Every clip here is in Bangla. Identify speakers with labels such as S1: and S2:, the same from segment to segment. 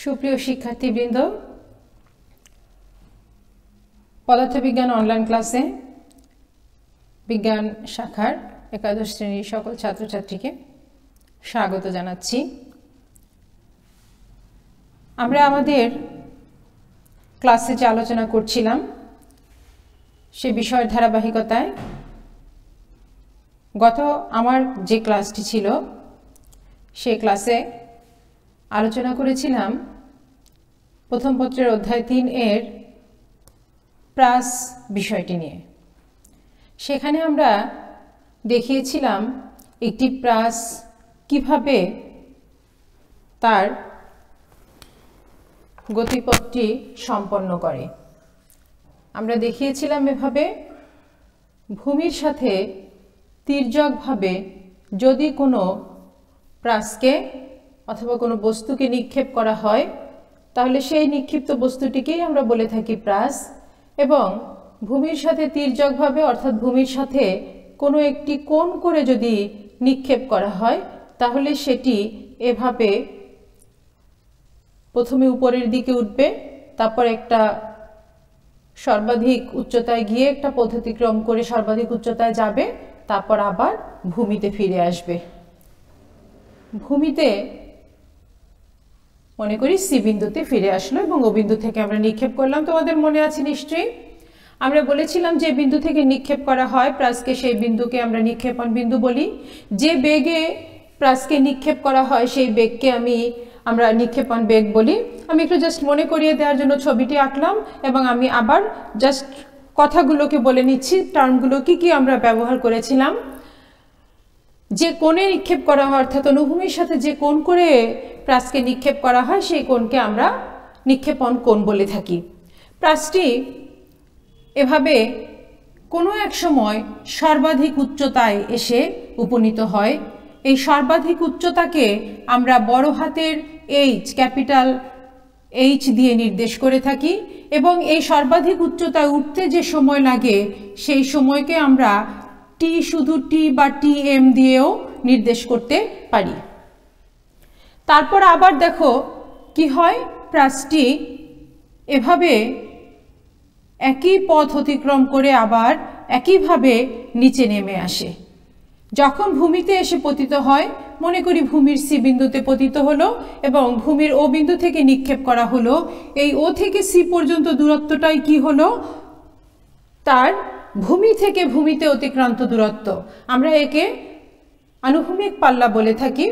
S1: সুপ্রিয় শিক্ষার্থীবৃন্দ, পদার্থবিজ্ঞান অনলাইন ক্লাসে বিজ্ঞান শাখার একাদশ শ্রেণীর সকল ছাত্রছাত্রীকে স্বাগত জানাচ্ছি। আমরা আমাদের ক্লাসে যে আলোচনা করছিলাম সে বিষয়ের ধারাবাহিকতায় আমার যে ক্লাসটি ছিল সেই ক্লাসে আলোচনা করেছিলাম প্রথম পত্রের অধ্যায় 3 এর প্রাস বিষয়টি নিয়ে। সেখানে আমরা দেখিয়েছিলাম একটি প্রাস কিভাবে তার গতিপথটি সম্পন্ন করে। আমরা দেখিয়েছিলাম এভাবে ভূমির সাথে তির্যকভাবে যদি কোনো প্রাসকে অথবা কোনো বস্তুকে নিক্ষেপ করা হয় তাহলে সেই নিক্ষিপ্ত বস্তুটিকেই আমরা বলে থাকি প্রাস, এবং ভূমির সাথে তির্যকভাবে অর্থাৎ ভূমির সাথে কোনো একটি কোণ করে যদি নিক্ষেপ করা হয় তাহলে সেটি এভাবে প্রথমে উপরের দিকে উঠবে, তারপর একটা সর্বাধিক উচ্চতায় গিয়ে একটা পথ অতিক্রম করে সর্বাধিক উচ্চতায় যাবে, তারপর আবার ভূমিতে ফিরে আসবে। ভূমিতে মনে করি সি বিন্দুতে ফিরে আসলো এবং ও বিন্দু থেকে আমরা নিক্ষেপ করলাম। তোমাদের মনে আছে নিশ্চয়ই? আমরা বলেছিলাম যে বিন্দু থেকে নিক্ষেপ করা হয় প্রাসকে, সেই বিন্দুকে আমরা নিক্ষেপণ বিন্দু বলি। যে বেগে প্রাসকে নিক্ষেপ করা হয় সেই বেগকে আমরা নিক্ষেপণ বেগ বলি। আমি একটু জাস্ট মনে করিয়ে দেওয়ার জন্য ছবিটি আঁকলাম এবং আমি আবার জাস্ট কথাগুলোকে বলে নিচ্ছি, টার্মগুলো কি আমরা ব্যবহার করেছিলাম। যে কোণে নিক্ষেপ করা হয় অর্থাৎ অনুভূমির সাথে যে কোণ করে প্রাসকে নিক্ষেপ করা হয় সেই কোণকে আমরা নিক্ষেপণ কোণ বলে থাকি। প্রাসটি এভাবে কোনো এক সময় সর্বাধিক উচ্চতায় এসে উপনীত হয়। এই সর্বাধিক উচ্চতাকে আমরা বড় হাতের এইচ, ক্যাপিটাল এইচ দিয়ে নির্দেশ করে থাকি, এবং এই সর্বাধিক উচ্চতায় উঠতে যে সময় লাগে সেই সময়কে আমরা টি, শুধু টি বা টি এম দিয়েও নির্দেশ করতে পারি। তারপর আবার দেখো কি হয়, প্রাসটি এভাবে একই পথ অতিক্রম করে আবার একইভাবে নিচে নেমে আসে। যখন ভূমিতে এসে পতিত হয়, মনে করি ভূমির সি বিন্দুতে পতিত হলো এবং ভূমির ও বিন্দু থেকে নিক্ষেপ করা হলো। এই ও থেকে সি পর্যন্ত দূরত্বটাই কি হলো, তার ভূমি থেকে ভূমিতে অতিক্রান্ত দূরত্ব। আমরা একে আনুভূমিক পাল্লা বলে থাকি।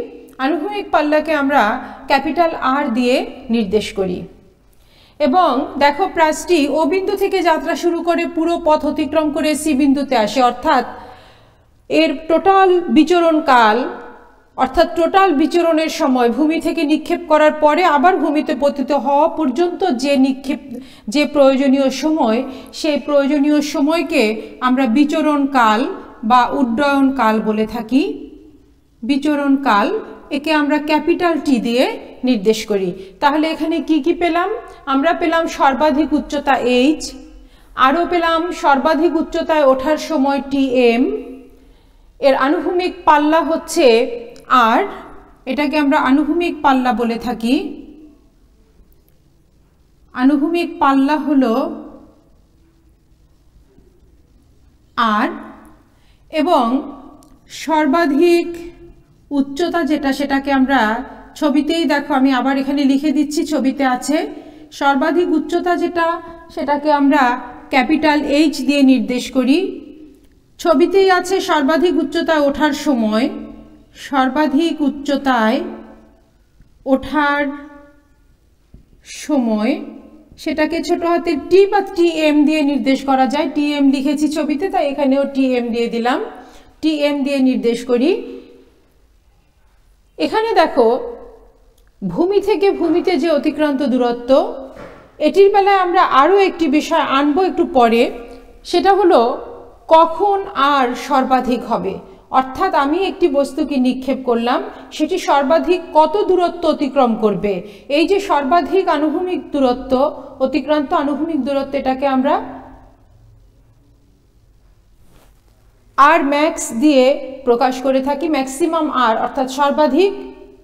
S1: আনুভূমিক পাল্লাকে আমরা ক্যাপিটাল আর দিয়ে নির্দেশ করি। এবং দেখো প্রাসটি ও বিন্দু থেকে যাত্রা শুরু করে পুরো পথ অতিক্রম করে সি বিন্দুতে আসে, অর্থাৎ এর টোটাল বিচরণ কাল, অর্থাৎ টোটাল বিচরণের সময় ভূমি থেকে নিক্ষেপ করার পরে আবার ভূমিতে পতিত হওয়া পর্যন্ত যে প্রয়োজনীয় সময়, সেই প্রয়োজনীয় সময়কে আমরা বিচরণ কাল বা উড্ডয়ন কাল বলে থাকি। বিচরণ কাল, একে আমরা ক্যাপিটাল টি দিয়ে নির্দেশ করি। তাহলে এখানে কি পেলাম? আমরা পেলাম সর্বাধিক উচ্চতা এইচ, আরও পেলাম সর্বাধিক উচ্চতায় ওঠার সময় টি এম, এর আনুভূমিক পাল্লা হচ্ছে আর, এটাকে আমরা আনুভূমিক পাল্লা বলে থাকি। আনুভূমিক পাল্লা হলো আর, এবং সর্বাধিক উচ্চতা যেটা সেটাকে আমরা ছবিতেই দেখো, আমি আবার এখানে লিখে দিচ্ছি, ছবিতে আছে। সর্বাধিক উচ্চতা যেটা সেটাকে আমরা ক্যাপিটাল এইচ দিয়ে নির্দেশ করি। ছবিতেই আছে সর্বাধিক উচ্চতায় ওঠার সময়, সর্বাধিক উচ্চতায় ওঠার সময় সেটাকে ছোট হাতের টি বা টি এম দিয়ে নির্দেশ করা যায়। টি এম লিখেছি ছবিতে, তাই এখানেও টি এম দিয়ে দিলাম। টি এম দিয়ে নির্দেশ করি। এখানে দেখো ভূমি থেকে ভূমিতে যে অতিক্রান্ত দূরত্ব, এটির বেলায় আমরা আরও একটি বিষয় আনবো একটু পরে, সেটা হলো কখন আর সর্বাধিক হবে। অর্থাৎ আমি একটি বস্তুকে নিক্ষেপ করলাম, সেটি সর্বাধিক কত দূরত্ব অতিক্রম করবে। এই যে সর্বাধিক আনুভূমিক দূরত্ব, অতিক্রান্ত আনুভূমিক দূরত্ব, এটাকে আমরা আর ম্যাক্স দিয়ে প্রকাশ করে থাকি। ম্যাক্সিমাম আর অর্থাৎ সর্বাধিক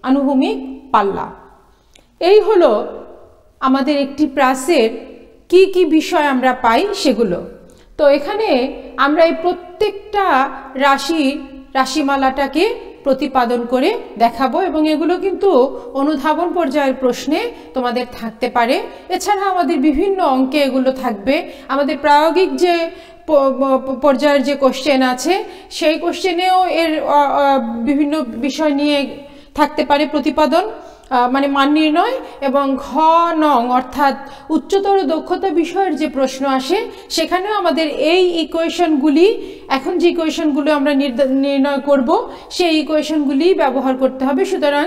S1: আনুভূমিক পাল্লা। এই হলো আমাদের একটি প্রাসের কি কি বিষয় আমরা পাই সেগুলো। তো এখানে আমরা এই প্রত্যেকটা রাশিমালাটাকে প্রতিপাদন করে দেখাবো এবং এগুলো কিন্তু অনুধাবন পর্যায়ের প্রশ্নে তোমাদের থাকতে পারে। এছাড়া আমাদের বিভিন্ন অঙ্কে এগুলো থাকবে। আমাদের প্রায়োগিক যে পর্যায়ের যে কোশ্চেন আছে সেই কোশ্চেনেও এর বিভিন্ন বিষয় নিয়ে থাকতে পারে প্রতিপাদন, মানে মান নির্ণয়, এবং ঘ নং অর্থাৎ উচ্চতর দক্ষতা বিষয়ের যে প্রশ্ন আসে সেখানেও আমাদের এই ইকুয়েশনগুলি, এখন যে ইকুয়েশনগুলো আমরা নির্ণয় করব সেই ইকুয়েশনগুলি ব্যবহার করতে হবে। সুতরাং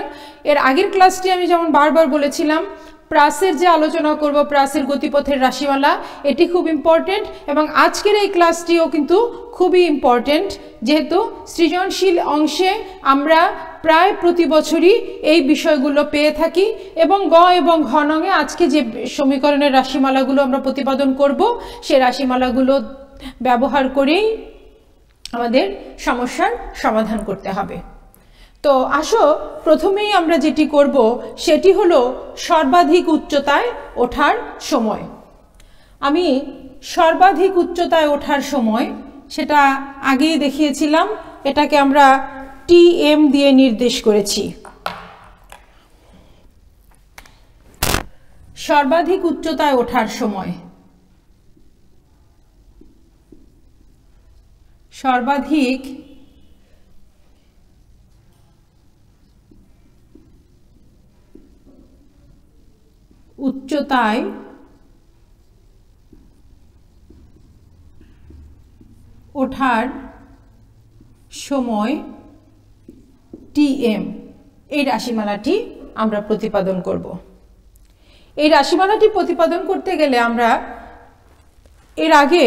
S1: এর আগের ক্লাসটি আমি যেমন বারবার বলেছিলাম, প্রাসের যে আলোচনা করব, প্রাসের গতিপথের রাশিমালা, এটি খুব ইম্পর্টেন্ট এবং আজকের এই ক্লাসটিও কিন্তু খুবই ইম্পর্টেন্ট, যেহেতু সৃজনশীল অংশে আমরা প্রায় প্রতি বছরই এই বিষয়গুলো পেয়ে থাকি এবং গ এবং ঘ নঙে আজকে যে সমীকরণের রাশিমালাগুলো আমরা প্রতিপাদন করব সেই রাশিমালাগুলো ব্যবহার করেই আমাদের সমস্যার সমাধান করতে হবে। তো আসো প্রথমেই আমরা যেটি করব সেটি হলো সর্বাধিক উচ্চতায় ওঠার সময়। আমি সর্বাধিক উচ্চতায় ওঠার সময় সেটা আগেই দেখিয়েছিলাম, এটাকে আমরা টিএম দিয়ে নির্দেশ করেছি। সর্বাধিক উচ্চতায় ওঠার সময়, সর্বাধিক উচ্চতায় ওঠার সময় টিএম, এই রাশিমালাটি আমরা প্রতিপাদন করব। এই রাশিমালাটি প্রতিপাদন করতে গেলে আমরা এর আগে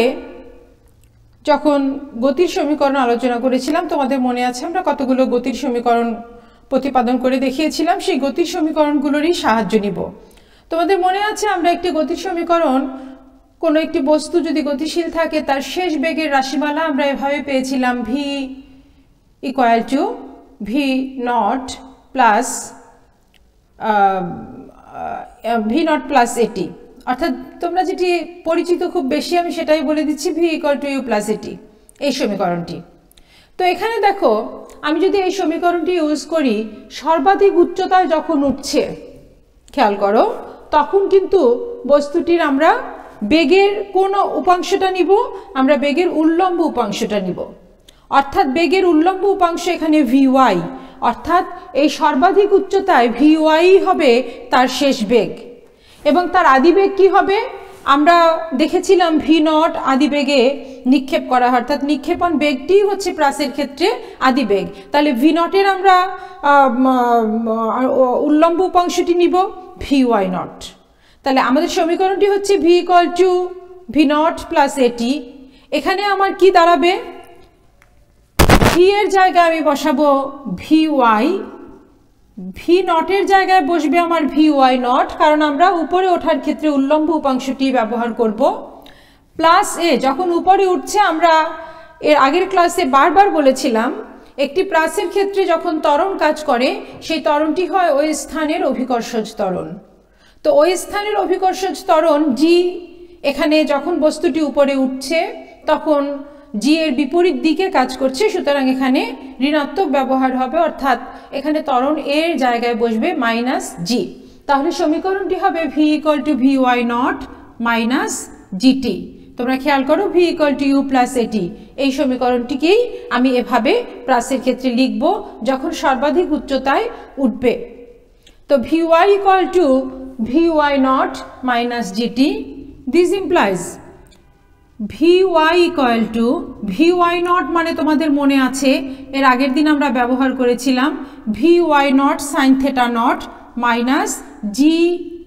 S1: যখন গতির সমীকরণ আলোচনা করেছিলাম, তোমাদের মনে আছে আমরা কতগুলো গতির সমীকরণ প্রতিপাদন করে দেখিয়েছিলাম, সেই গতির সমীকরণগুলোরই সাহায্য নিব। তোমাদের মনে আছে আমরা একটি গতির সমীকরণ, কোনো একটি বস্তু যদি গতিশীল থাকে তার শেষ বেগের রাশিমালা আমরা এভাবে পেয়েছিলাম, V equal to v not plus এটি, অর্থাৎ তোমরা যেটি পরিচিত খুব বেশি আমি সেটাই বলে দিচ্ছি, V equal to U plus AT, এই সমীকরণটি। তো এখানে দেখো আমি যদি এই সমীকরণটি ইউজ করি, সর্বাধিক উচ্চতায় যখন উঠছে, খেয়াল করো, তখন কিন্তু বস্তুটির আমরা বেগের কোন উপাংশটা নিব, আমরা বেগের উল্লম্ব উপাংশটা নিব, অর্থাৎ বেগের উল্লম্ব উপাংশ এখানে ভিওয়াই, অর্থাৎ এই সর্বাধিক উচ্চতায় ভিওয়াই হবে তার শেষ বেগ এবং তার আদিবেগ কি হবে আমরা দেখেছিলাম, ভি নট আদিবেগে নিক্ষেপ করা হয়, অর্থাৎ নিক্ষেপণ বেগটি হচ্ছে প্রাসের ক্ষেত্রে আদিবেগ। তাহলে ভি নটের আমরা উল্লম্ব উপাংশটি নিব ভি ওয়াই নট। তাহলে আমাদের সমীকরণটি হচ্ছে V equal to v not plus এটি। এখানে আমার কি দাঁড়াবে, ভি এর জায়গায় আমি বসাবো ভি ওয়াই, ভি নটের জায়গায় বসবে আমার ভি ওয়াই নট, কারণ আমরা উপরে ওঠার ক্ষেত্রে উল্লম্ব উপাংশটি ব্যবহার করব, প্লাস এ। যখন উপরে উঠছে আমরা এর আগের ক্লাসে বারবার বলেছিলাম, একটি প্রাসের ক্ষেত্রে যখন ত্বরণ কাজ করে সেই ত্বরণটি হয় ওই স্থানের অভিকর্ষজ ত্বরণ। তো ওই স্থানের অভিকর্ষজ ত্বরণ জি, এখানে যখন বস্তুটি উপরে উঠছে তখন জি এর বিপরীত দিকে কাজ করছে, সুতরাং এখানে ঋণাত্মক ব্যবহার হবে, অর্থাৎ এখানে ত্বরণ এর জায়গায় বসবে মাইনাস জি। তাহলে সমীকরণটি হবে V equal to V Y naught minus GT. তোমরা খেয়াল করো, V equal to U plus AT, এই সমীকরণটিকেই আমি এভাবে প্রাসের ক্ষেত্রে লিখব যখন সর্বাধিক উচ্চতায় উঠবে। তো V Y equal to V Y naught minus GT, this implies V Y equal to V Y naught, মানে তোমাদের মনে আছে এর আগের দিন আমরা ব্যবহার করেছিলাম V Y naught sine theta naught minus g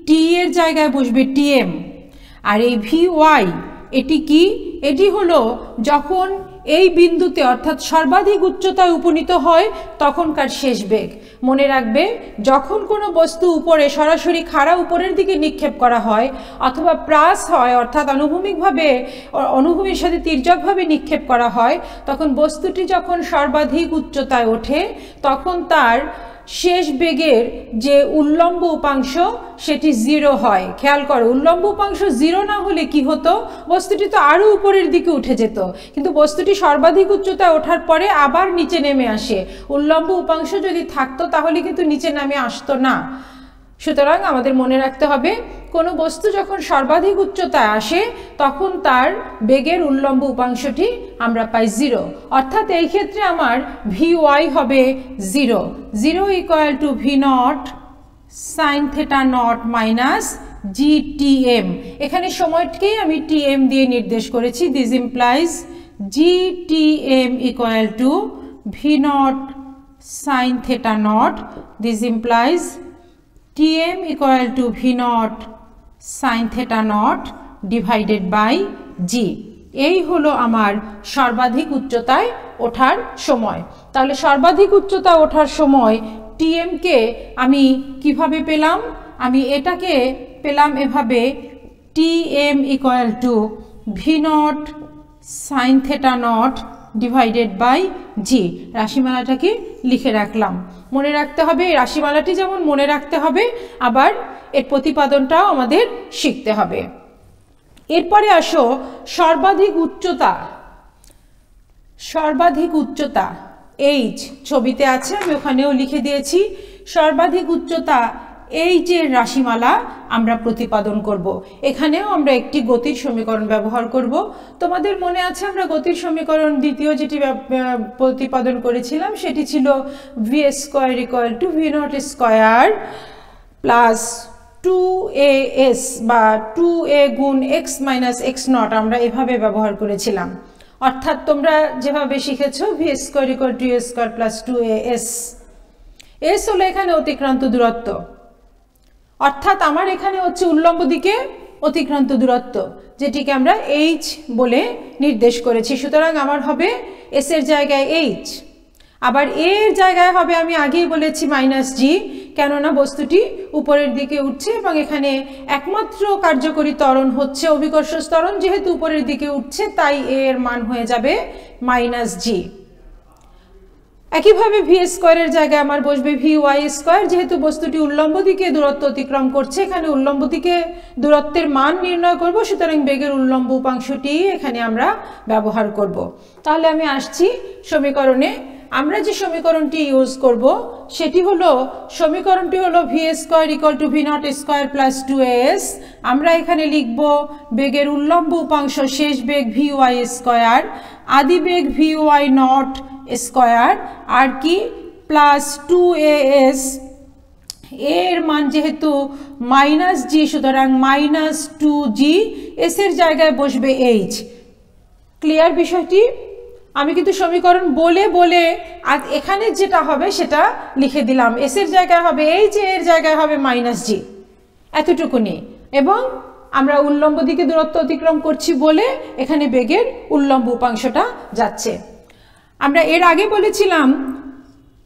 S1: t এর জায়গায় বসবে টিএম। আর এই ভি ওয়াই এটি কি, এটি হলো যখন এই বিন্দুতে অর্থাৎ সর্বাধিক উচ্চতায় উপনীত হয় তখনকার শেষ বেগ। মনে রাখবে, যখন কোনো বস্তু উপরে সরাসরি খাড়া উপরের দিকে নিক্ষেপ করা হয় অথবা প্রাস হয়, অর্থাৎ অনুভূমির সাথে তির্যকভাবে নিক্ষেপ করা হয়, তখন বস্তুটি যখন সর্বাধিক উচ্চতায় ওঠে তখন তার শেষ বেগের যে উল্লম্ব উপাংশ সেটি 0 হয়। খেয়াল করো, উল্লম্ব উপাংশ 0 না হলে কি হতো, বস্তুটি তো আরও উপরের দিকে উঠে যেত, কিন্তু বস্তুটি সর্বাধিক উচ্চতায় ওঠার পরে আবার নিচে নেমে আসে। উল্লম্ব উপাংশ যদি থাকতো তাহলে কিন্তু নিচে নামে আসতো না। সুতরাং আমাদের মনে রাখতে হবে, কোনো বস্তু যখন সর্বাধিক উচ্চতায় আসে তখন তার বেগের উল্লম্ব উপাংশটি আমরা পাই 0, অর্থাৎ এই ক্ষেত্রে আমার Vy হবে 0, 0 equal to V0 sine theta naught minus GTm। এখানে সময়টিকেই আমি Tm দিয়ে নির্দেশ করেছি। This implies GTm equal to V0 sine theta not. This implies Tm equal to V0 sin theta naught divided by G। এই হলো আমার সর্বাধিক উচ্চতায় ওঠার সময়। তাহলে সর্বাধিক উচ্চতায় ওঠার সময় Tm কে আমি কিভাবে পেলাম, আমি এটাকে পেলাম এভাবে, Tm equal to V0 sin theta naught divided by g. রাশিমালাটাকে লিখে রাখলাম। মনে রাখতে হবে, এই রাশিমালাটি যেমন মনে রাখতে হবে, আবার এর প্রতিপাদনটাও আমাদের শিখতে হবে। এরপরে আসো সর্বাধিক উচ্চতা। সর্বাধিক উচ্চতা এইচ ছবিতে আছে, আমি ওখানেও লিখে দিয়েছি। সর্বাধিক উচ্চতা এই যে রাশিমালা আমরা প্রতিপাদন করব। এখানেও আমরা একটি গতির সমীকরণ ব্যবহার করব। তোমাদের মনে আছে আমরা গতির সমীকরণ দ্বিতীয় যেটি প্রতিপাদন করেছিলাম সেটি ছিল V square equal to V0 square plus 2as বা 2a গুণ x মাইনাস x0, আমরা এভাবে ব্যবহার করেছিলাম। অর্থাৎ তোমরা যেভাবে শিখেছো V square equal two a square plus 2as। S হলো এখানে অতিক্রান্ত দূরত্ব, অর্থাৎ আমার এখানে হচ্ছে উল্লম্ব দিকে অতিক্রান্ত দূরত্ব, যেটিকে আমরা h বলে নির্দেশ করেছি। সুতরাং আমার হবে s এর জায়গায় h, আবার a এর জায়গায় হবে, আমি আগেই বলেছি মাইনাস জি, কেননা বস্তুটি উপরের দিকে উঠছে এবং এখানে একমাত্র কার্যকরী ত্বরণ হচ্ছে অভিকর্ষ ত্বরণ, যেহেতু উপরের দিকে উঠছে তাই a এর মান হয়ে যাবে মাইনাস জি। একইভাবে ভি স্কোয়ারের জায়গায় আমার বসবে Vy স্কোয়ার, যেহেতু বস্তুটি উল্লম্ব দিকে দূরত্ব অতিক্রম করছে, এখানে উল্লম্ব দিকে দূরত্বের মান নির্ণয় করব, সুতরাং বেগের উল্লম্ব উপাংশটি এখানে আমরা ব্যবহার করব। তাহলে আমি আসছি সমীকরণে। আমরা যে সমীকরণটি ইউজ করব সেটি হলো, সমীকরণটি হলো V square equal to V0 square plus 2as। আমরা এখানে লিখব বেগের উল্লম্ব উপাংশ শেষ বেগ Vy স্কোয়ার, আদি বেগ Vy0 স্কোয়ার আর কি প্লাস 2as, এর মান যেহেতু মাইনাস জি সুতরাং মাইনাস 2g, এস এর জায়গায় বসবে h। ক্লিয়ার বিষয়টি? আমি কিন্তু সমীকরণ বলে বলে আজ এখানে যেটা হবে সেটা লিখে দিলাম। এস এর জায়গায় হবে h, এর জায়গায় হবে মাইনাস জি, এতটুকুনি। এবং আমরা উল্লম্ব দিকে দূরত্ব অতিক্রম করছি বলে এখানে বেগের উল্লম্ব উপাংশটা যাচ্ছে। আমরা এর আগে বলেছিলাম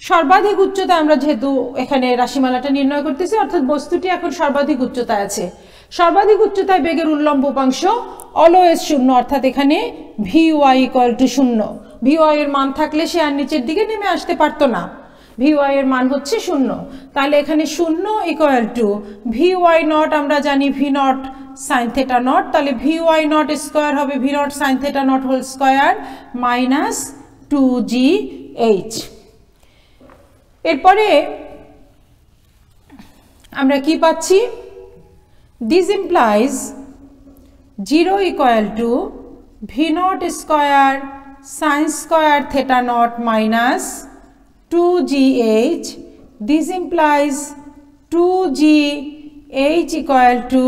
S1: সর্বাধিক উচ্চতা, আমরা যেহেতু এখানে রাশিমালাটা নির্ণয় করতেছি, অর্থাৎ বস্তুটি এখন সর্বাধিক উচ্চতায় আছে। সর্বাধিক উচ্চতায় বেগের উল্লম্ব উপাংশ অলওয়েজ 0, অর্থাৎ এখানে Vy ইকুয়াল টু 0। Vy এর মান থাকলে সে আর নিচের দিকে নেমে আসতে পারতো না। Vy এর মান হচ্ছে 0, তাহলে এখানে 0 ইকুয়াল টু Vy0 আমরা জানি V0 সাইন থেটা নট, তাহলে Vy0 স্কোয়ার হবে V0 sine theta naught whole square minus 2gh। এরপরে আমরা কি পাচ্ছি, this implies 0 equal to V0 square sine square theta naught minus 2gh। This implies 2gh equal to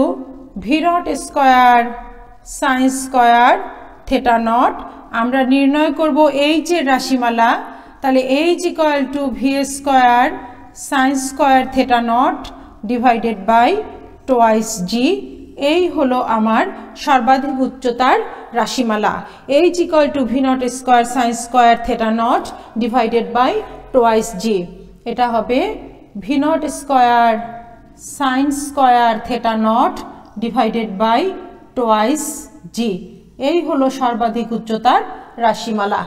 S1: V0 square sine square theta naught. আমরা নির্ণয় করব h এর রাশিমালা, তাহলে h equal to V square sine square theta naught divided by twice g. এই হলো আমার সর্বাধিক উচ্চতার রাশিমালা, h equal to V0 square sine square theta naught divided by twice g. এটা হবে V0 square sine square theta naught divided by twice g. এই হলো সর্বাধিক উচ্চতার রাশিমালা।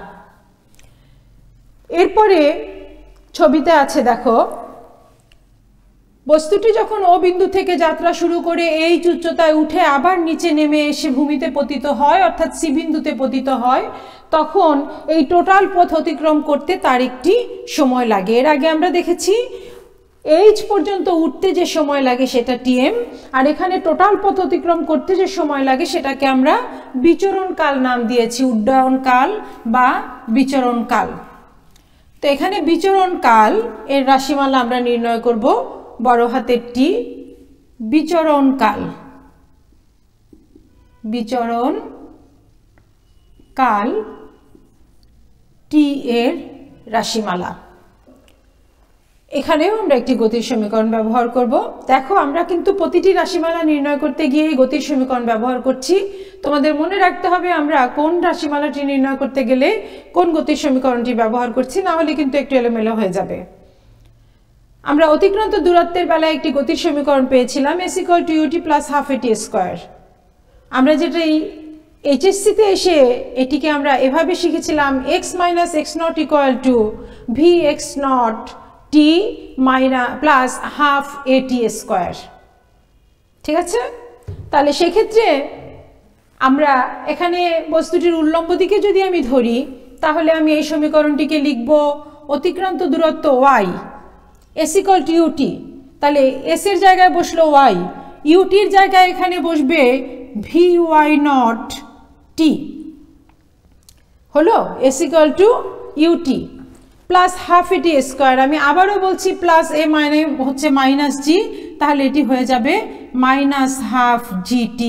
S1: এরপরে ছবিতে আছে দেখো বস্তুটি যখন ও বিন্দু থেকে যাত্রা শুরু করে এই উচ্চতায় উঠে আবার নিচে নেমে এসে ভূমিতে পতিত হয় অর্থাৎ সি বিন্দুতে পতিত হয়, তখন এই টোটাল পথ অতিক্রম করতে তার একটি সময় লাগে। এর আগে আমরা দেখেছি এইচ পর্যন্ত উঠতে যে সময় লাগে সেটা টিএম, আর এখানে টোটাল পথ অতিক্রম করতে যে সময় লাগে সেটাকে আমরা বিচরণ কাল নাম দিয়েছি, উড্ডয়ন কাল বা বিচরণ কাল। তো এখানে বিচরণ কাল এর রাশিমালা আমরা নির্ণয় করব বড় হাতের টি, বিচরণ কাল, বিচরণ কাল টি এর রাশিমালা। এখানেও আমরা একটি গতির সমীকরণ ব্যবহার করব। দেখো আমরা কিন্তু প্রতিটি রাশিমালা নির্ণয় করতে গিয়ে গতির সমীকরণ ব্যবহার করছি। তোমাদের মনে রাখতে হবে আমরা কোন রাশিমালাটি নির্ণয় করতে গেলে কোন গতির সমীকরণটি ব্যবহার করছি, না হলে কিন্তু একটু এলোমেলো হয়ে যাবে। আমরা অতিক্রান্ত দূরত্বের বেলায় একটি গতির সমীকরণ পেয়েছিলাম s = ut + ½ at²। আমরা যেটা এইচএসসিতে এসে এটিকে আমরা এভাবে শিখেছিলাম x - x0 = vx0 t plus ½ at²। ঠিক আছে, তাহলে সেক্ষেত্রে আমরা এখানে বস্তুটির উল্লম্ব দিকে যদি আমি ধরি তাহলে আমি এই সমীকরণটিকে লিখব অতিক্রান্ত দূরত্ব y s = ut, তাহলে s এর জায়গায় বসলো y, ut এর জায়গায় এখানে বসবে vy0 t, হলো s = ut প্লাস ½ at²। আমি আবারও বলছি প্লাস এ মানে হচ্ছে মাইনাস জি, তাহলে এটি হয়ে যাবে -½ gt²।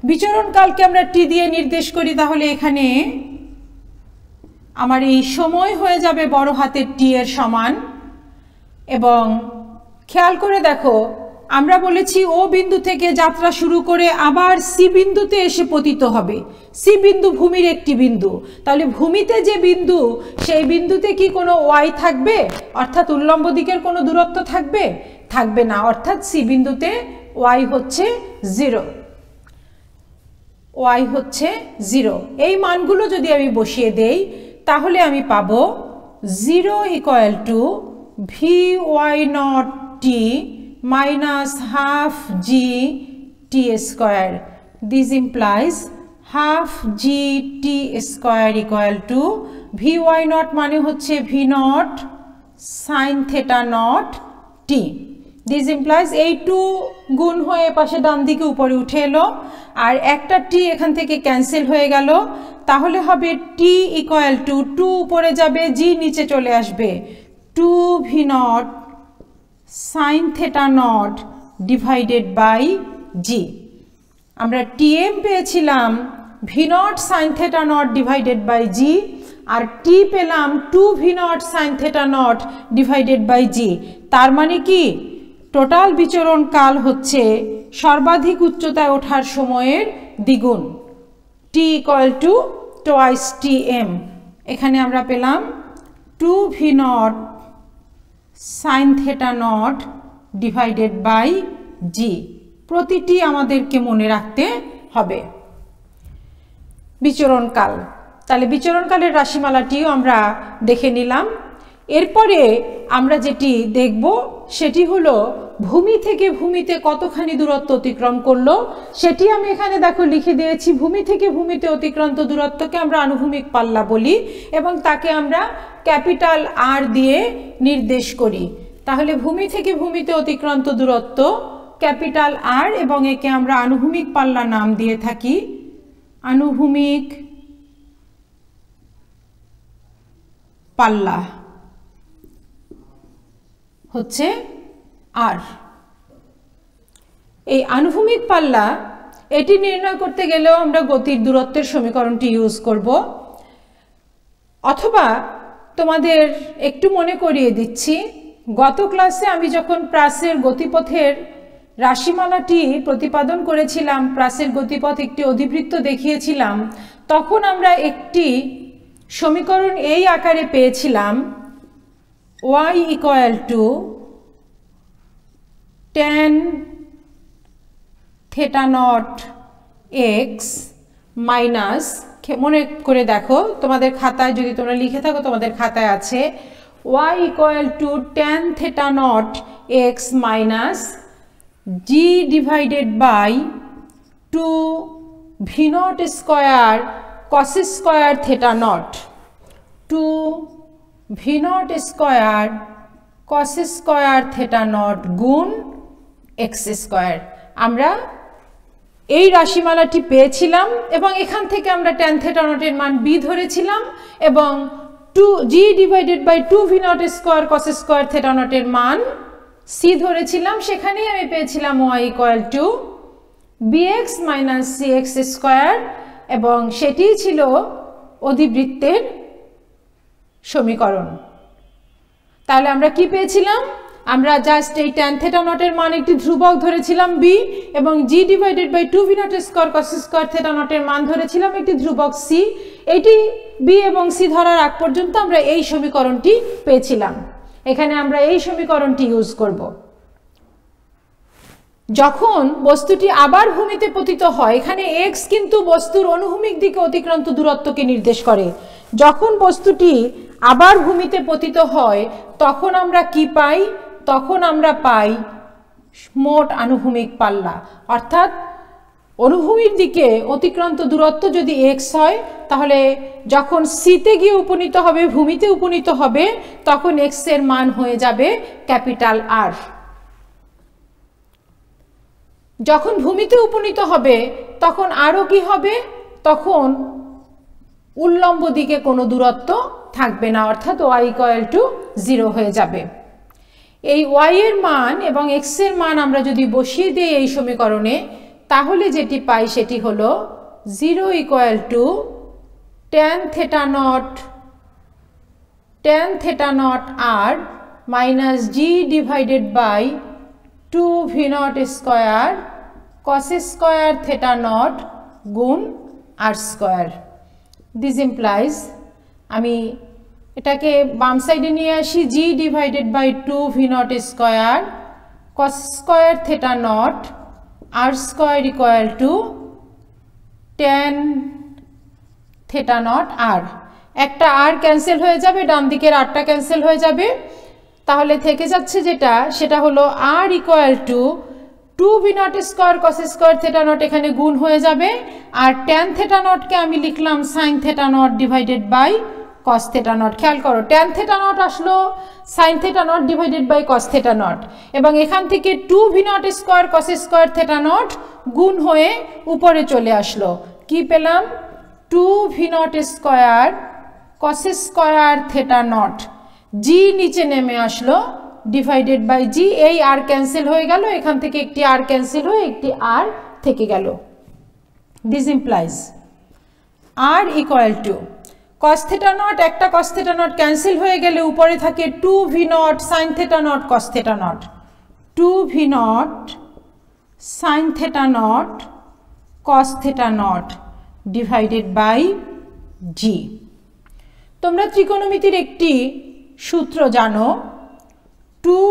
S1: বিচরণ কালকে আমরা টি দিয়ে নির্দেশ করি, তাহলে এখানে আমার এই সময় হয়ে যাবে বড় হাতের টি এর সমান। এবং খেয়াল করে দেখো আমরা বলেছি ও বিন্দু থেকে যাত্রা শুরু করে আবার সি বিন্দুতে এসে পতিত হবে। সি বিন্দু ভূমির একটি বিন্দু, তাহলে ভূমিতে যে বিন্দু সেই বিন্দুতে কি কোনো ওয়াই থাকবে, অর্থাৎ উল্লম্ব দিকের কোনো দূরত্ব থাকবে? থাকবে না, অর্থাৎ সি বিন্দুতে ওয়াই হচ্ছে 0, ওয়াই হচ্ছে 0। এই মানগুলো যদি আমি বসিয়ে দেই তাহলে আমি পাবো 0 = vy0 t -½ gt²। This implies ½ gt² = vy0 মানে হচ্ছে v0 sin θ0 t। This implies এই 2 গুণ হয়ে পাশে ডান দিকে উপরে উঠে এলো, আর একটা টি এখান থেকে ক্যান্সেল হয়ে গেল, তাহলে হবে t = 2 উপরে যাবে, জি নিচে চলে আসবে, 2v0 sin θ0 ডিভাইডেড বাই জি। আমরা tm পেয়েছিলাম v0 sin θ0 ডিভাইডেড বাই জি, আর টি পেলাম 2v0 sin θ0 ডিভাইডেড বাই জি। তার মানে কি টোটাল বিচরণ কাল হচ্ছে সর্বাধিক উচ্চতায় ওঠার সময়ের দ্বিগুণ, t = twice tm। এখানে আমরা পেলাম 2v0 sin θ0 ডিভাইডেড বাই জি। প্রতিটি আমাদেরকে মনে রাখতে হবে বিচরণকাল। তাহলে বিচরণকালের রাশিমালাটিও আমরা দেখে নিলাম। এরপরে আমরা যেটি দেখব সেটি হলো ভূমি থেকে ভূমিতে কতখানি দূরত্ব অতিক্রম করলো, সেটি আমি এখানে দেখো লিখে দিয়েছি। ভূমি থেকে ভূমিতে অতিক্রান্ত দূরত্বকে আমরা আনুভূমিক পাল্লা বলি এবং তাকে আমরা ক্যাপিটাল আর দিয়ে নির্দেশ করি। তাহলে ভূমি থেকে ভূমিতে অতিক্রান্ত দূরত্ব ক্যাপিটাল আর, এবং একে আমরা আনুভূমিক পাল্লা নাম দিয়ে থাকি আনুভূমিক পাল্লা হচ্ছে আর। এই আনুভূমিক পাল্লা এটি নির্ণয় করতে গেলেও আমরা গতির দূরত্বের সমীকরণটি ইউজ করব, অথবা তোমাদের একটু মনে করিয়ে দিচ্ছি, গত ক্লাসে আমি যখন প্রাসের গতিপথের রাশিমালাটি প্রতিপাদন করেছিলাম, প্রাসের গতিপথ একটি অধিবৃত্ত দেখিয়েছিলাম, তখন আমরা একটি সমীকরণ এই আকারে পেয়েছিলাম y = tan θ0 x মাইনাস, মনে করে দেখো তোমাদের খাতায় যদি তোমরা লিখে থাকো তোমাদের খাতায় আছে y = tan θ0 x minus G divided by 2 V naught square cos square theta naught, 2 V naught square cos square theta naught গুণ এক্স স্কোয়ার। আমরা এই রাশিমালাটি পেয়েছিলাম এবং এখান থেকে আমরা ট্যান থেটা নটের মান বি ধরেছিলাম এবং 2 g divided by 2 V naught square cos square theta নটের মান সি ধরেছিলাম। সেখানেই আমি পেয়েছিলাম y equal to bx minus cx square এবং সেটিই ছিল অধিবৃত্তের সমীকরণ। তাহলে আমরা কি পেয়েছিলাম? আমরা জাস্ট এই ট্যান থেটা নটের মান একটি ধ্রুবক ধরেছিলাম b এবং g divided by 2 V naught square cos square theta নটের মান ধরেছিলাম একটি ধ্রুবক c। এটি b এবং c ধরার আগ পর্যন্ত আমরা এই সমীকরণটি পেয়েছিলাম। এখানে আমরা এই সমীকরণটি ইউজ করব। যখন বস্তুটি আবার ভূমিতে পতিত হয়, এখানে x কিন্তু বস্তুর অনুভূমিক দিকে অতিক্রান্ত দূরত্বকে নির্দেশ করে। যখন বস্তুটি আবার ভূমিতে পতিত হয় তখন আমরা কি পাই? তখন আমরা পাই মোট আনুভূমিক পাল্লা, অর্থাৎ অনুভূমিক দিকে অতিক্রান্ত দূরত্ব যদি x হয় তাহলে যখন সিতে গিয়ে উপনীত হবে, ভূমিতে উপনীত হবে, তখন x এর মান হয়ে যাবে ক্যাপিটাল R। যখন ভূমিতে উপনীত হবে তখন আরও কি হবে? তখন উল্লম্ব দিকে কোনো দূরত্ব থাকবে না, অর্থাৎ y ইকুয়াল টু 0 হয়ে যাবে। এই y এর মান এবং x এর মান আমরা যদি বসিয়ে দিই এই সমীকরণে, তাহলে যেটি পাই সেটি হলো 0 equal to tan theta naught R minus G divided by 2 V naught square cos square theta naught গুণ আর স্কোয়ার। দিস ইমপ্লাইজ, আমি এটাকে বাম সাইডে নিয়ে আসি, g divided by 2 V naught square cos square theta naught r square equal to tan theta naught r. একটা আর ক্যান্সেল হয়ে যাবে, ডান দিকের আরটা ক্যান্সেল হয়ে যাবে, তাহলে থেকে যাচ্ছে যেটা, সেটা হলো r equal to 2 V naught square cos square theta naught এখানে গুণ হয়ে যাবে, আর ট্যান থেটা নটকে আমি লিখলাম sine theta naught divided by cos theta naught. খেয়াল করো, ট্যান থেটা নট আসলো sine theta naught divided by cos theta naught এবং এখান থেকে 2 V naught square cos square theta naught গুণ হয়ে উপরে চলে আসলো। কি পেলাম? 2 V naught square cos square theta naught, g নিচে নেমে আসলো ডিভাইডেড বাই জি, এই আর ক্যান্সেল হয়ে গেল, এখান থেকে একটি আর ক্যান্সেল হয়ে একটি আর থেকে গেল। This implies R equal to cos theta naught, একটা কস থেটা নট ক্যান্সেল হয়ে গেলে উপরে থাকে 2 V naught sine theta naught cos theta naught, 2 V naught sine theta naught cos theta naught divided by g. তোমরা ত্রিকোণমিতির একটি সূত্র জানো, 2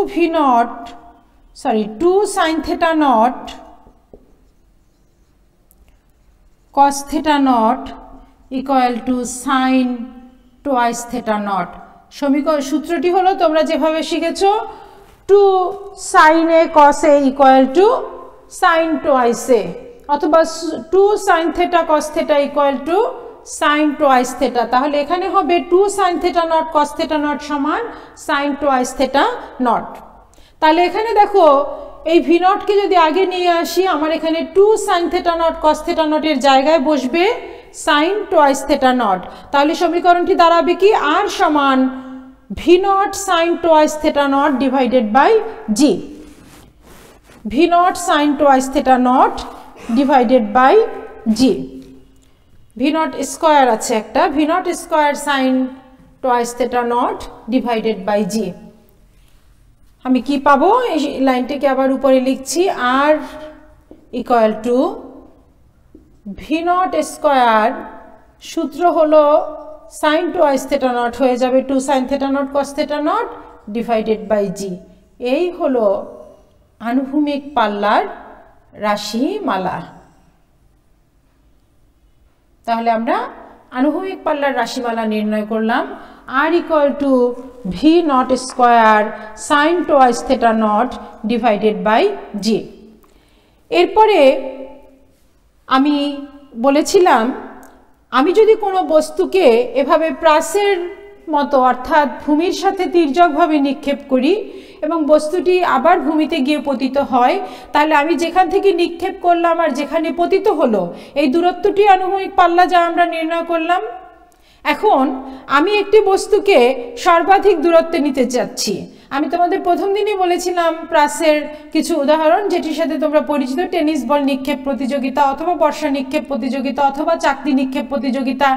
S1: sine theta naught cos theta naught equal to sin twice theta naught। সমীকরণ সূত্রটি হলো তোমরা যেভাবে শিখেছো 2 sin a cos a equal to sin twice a, অথবা 2 sin theta cos theta equal to sin twice theta। তাহলে এখানে হবে 2 sin theta naught cos theta naught সমান sin twice theta naught। তাহলে এখানে দেখো এই ভি নটকে যদি আগে নিয়ে আসি, আমার এখানে 2 sin theta naught cos theta naught এর জায়গায় বসবে sin twice theta naught। তাহলে সমীকরণটি দাঁড়াবে কি? r সমান v naught sin twice theta naught divided by g, v naught sin twice theta naught divided by g. V naught square আছে একটা, v naught square sin twice theta naught divided by g. আমি কি পাবো? এই লাইনটিকে আবার উপরে লিখছি, r equal to v naught square, সূত্র হলো সাইন টুয়াইস থেটা নট হয়ে যাবে 2 sin theta naught cos theta naught divided by g. এই হলো আনুভূমিক পাল্লার রাশিমালা। তাহলে আমরা আনুভূমিক পাল্লার রাশিমালা নির্ণয় করলাম। r equal to v naught square sin twice theta naught divided by g। এরপরে আমি বলেছিলাম আমি যদি কোনো বস্তুকে এভাবে প্রাসের মতো অর্থাৎ ভূমির সাথে তির্যকভাবে নিক্ষেপ করি এবং বস্তুটি আবার ভূমিতে গিয়ে পতিত হয়, তাহলে আমি যেখান থেকে নিক্ষেপ করলাম আর যেখানে পতিত হলো এই দূরত্বটি আনুভূমিক পাল্লা যা আমরা নির্ণয় করলাম। এখন আমি একটি বস্তুকে সর্বাধিক দূরত্বে নিতে চাচ্ছি। আমি তোমাদের প্রথম দিনই বলেছিলাম প্রাসের কিছু উদাহরণ, যেটির সাথে তোমরা পরিচিত, টেনিস বল নিক্ষেপ প্রতিযোগিতা অথবা বর্ষা নিক্ষেপ প্রতিযোগিতা অথবা চাকতি নিক্ষেপ প্রতিযোগিতা।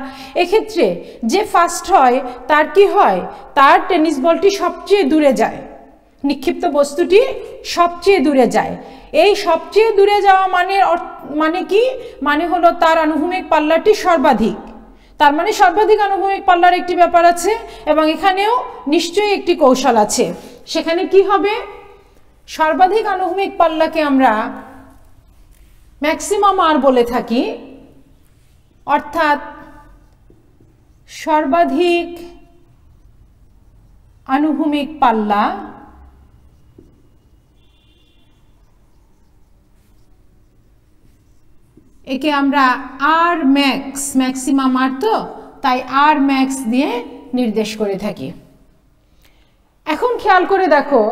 S1: এক্ষেত্রে যে ফার্স্ট হয় তার কি হয়, তার টেনিস বলটি সবচেয়ে দূরে যায়, নিক্ষিপ্ত বস্তুটি সবচেয়ে দূরে যায়। এই সবচেয়ে দূরে যাওয়া মানে কি, মানে হলো তার আনুভূমিক পাল্লাটি সর্বাধিক। তার মানে সর্বাধিক আনুভূমিক পাল্লার একটি ব্যাপার আছে এবং এখানেও নিশ্চয়ই একটি কৌশল আছে। সেখানে কি হবে, সর্বাধিক আনুভূমিক পাল্লাকে আমরা ম্যাক্সিমাম আর বলে থাকি, অর্থাৎ সর্বাধিক আনুভূমিক পাল্লা একে আমরা আর ম্যাক্স, ম্যাক্সিমাম আর তো তাই আর ম্যাক্স দিয়ে নির্দেশ করে থাকি। এখন খেয়াল করে দেখো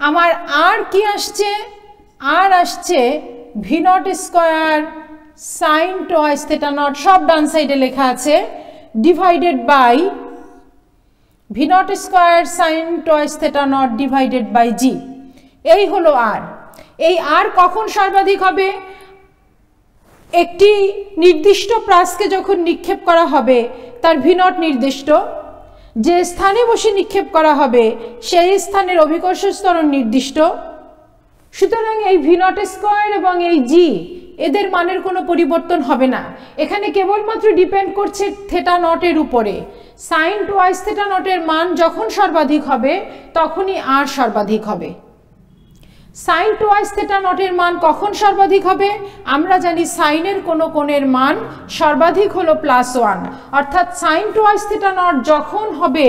S1: আমার আর কি আসছে, আর আসছে v naught square sine twice theta naught, সব ডান সাইডে লেখা আছে, divided by v naught square sine twice theta naught divided by g. এই হলো আর। এই আর কখন সর্বাধিক হবে, একটি নির্দিষ্ট প্রাসকে যখন নিক্ষেপ করা হবে তার ভি নট নির্দিষ্ট, যে স্থানে বসে নিক্ষেপ করা হবে সেই স্থানের অভিকর্ষ ত্বরণ নির্দিষ্ট। সুতরাং এই ভি নট স্কোয়ার এবং এই জি এদের মানের কোনো পরিবর্তন হবে না। এখানে কেবলমাত্র ডিপেন্ড করছে থেটা নটের উপরে। সাইন টুয়াইস থেটা নটের মান যখন সর্বাধিক হবে তখনই আর সর্বাধিক হবে। সাইন টুয়াইস থেটা নটের মান কখন সর্বাধিক হবে, আমরা জানি সাইনের কোনো কোণের মান সর্বাধিক হলো +1, অর্থাৎ সাইন টুয়াইস থেটা নট যখন হবে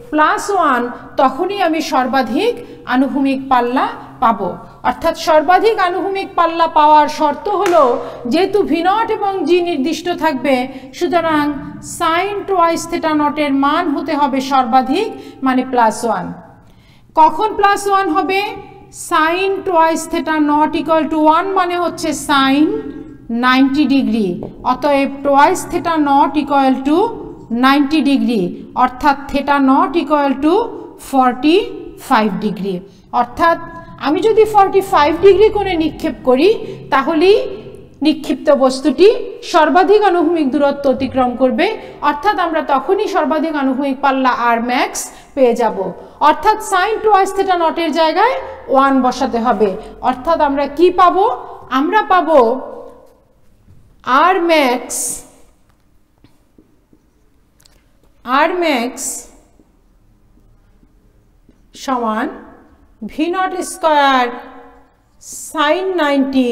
S1: +1 তখনই আমি সর্বাধিক আনুভূমিক পাল্লা পাবো। অর্থাৎ সর্বাধিক আনুভূমিক পাল্লা পাওয়ার শর্ত হলো যেহেতু ভি নট এবং জি নির্দিষ্ট থাকবে, সুতরাং সাইন টুয়াইস থেটা নটের মান হতে হবে সর্বাধিক, মানে +1। কখন +1 হবে, sine twice theta naught equal to 1 মানে হচ্ছে সাইন 90 ডিগ্রি, অতএব twice theta naught equal to 90 degree, অর্থাৎ theta naught equal to 45 degree. অর্থাৎ আমি যদি 45 ডিগ্রি কোণে নিক্ষেপ করি তাহলেই নিক্ষিপ্ত বস্তুটি সর্বাধিক আনুভূমিক দূরত্ব অতিক্রম করবে, অর্থাৎ আমরা তখনই সর্বাধিক আনুভূমিক পাল্লা আর ম্যাক্স পেয়ে যাব। অর্থাৎ সাইন টুয়াইস থেটা নটের জায়গায় 1 বসাতে হবে। অর্থাৎ আমরা কি পাবো, আমরা পাবো আর ম্যাক্স সমান v naught square sine 90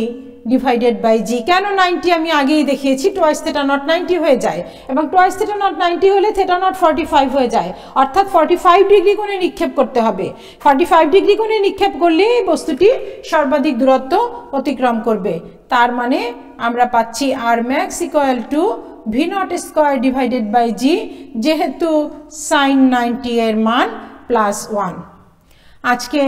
S1: divided by g. কেন 90 আমি আগেই দেখিয়েছি, টুয়াইস থেটা নট 90 হয়ে যায় এবং টুয়াইস থেটা নট 90 হলে থেটা নট 45 হয়ে যায়, অর্থাৎ 45 ডিগ্রি কোণে নিক্ষেপ করতে হবে। 45 ডিগ্রি কোণে নিক্ষেপ করলে এই বস্তুটি সর্বাধিক দূরত্ব অতিক্রম করবে। তার মানে আমরা পাচ্ছি r max equal to v naught square divided by g, যেহেতু সাইন 90 এর মান +1। আজকে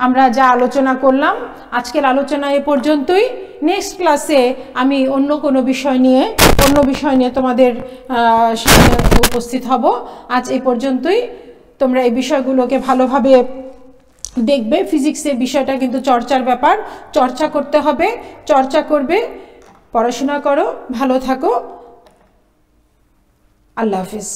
S1: আমরা যা আলোচনা করলাম, আজকের আলোচনা এ পর্যন্তই। নেক্সট ক্লাসে আমি অন্য বিষয় নিয়ে তোমাদের সামনে উপস্থিত হব। আজ এই পর্যন্তই। তোমরা এই বিষয়গুলোকে ভালোভাবে দেখবে। ফিজিক্সের বিষয়টা কিন্তু চর্চার ব্যাপার, চর্চা করতে হবে, চর্চা করবে। পড়াশোনা করো, ভালো থাকো, আল্লাহ হাফিজ।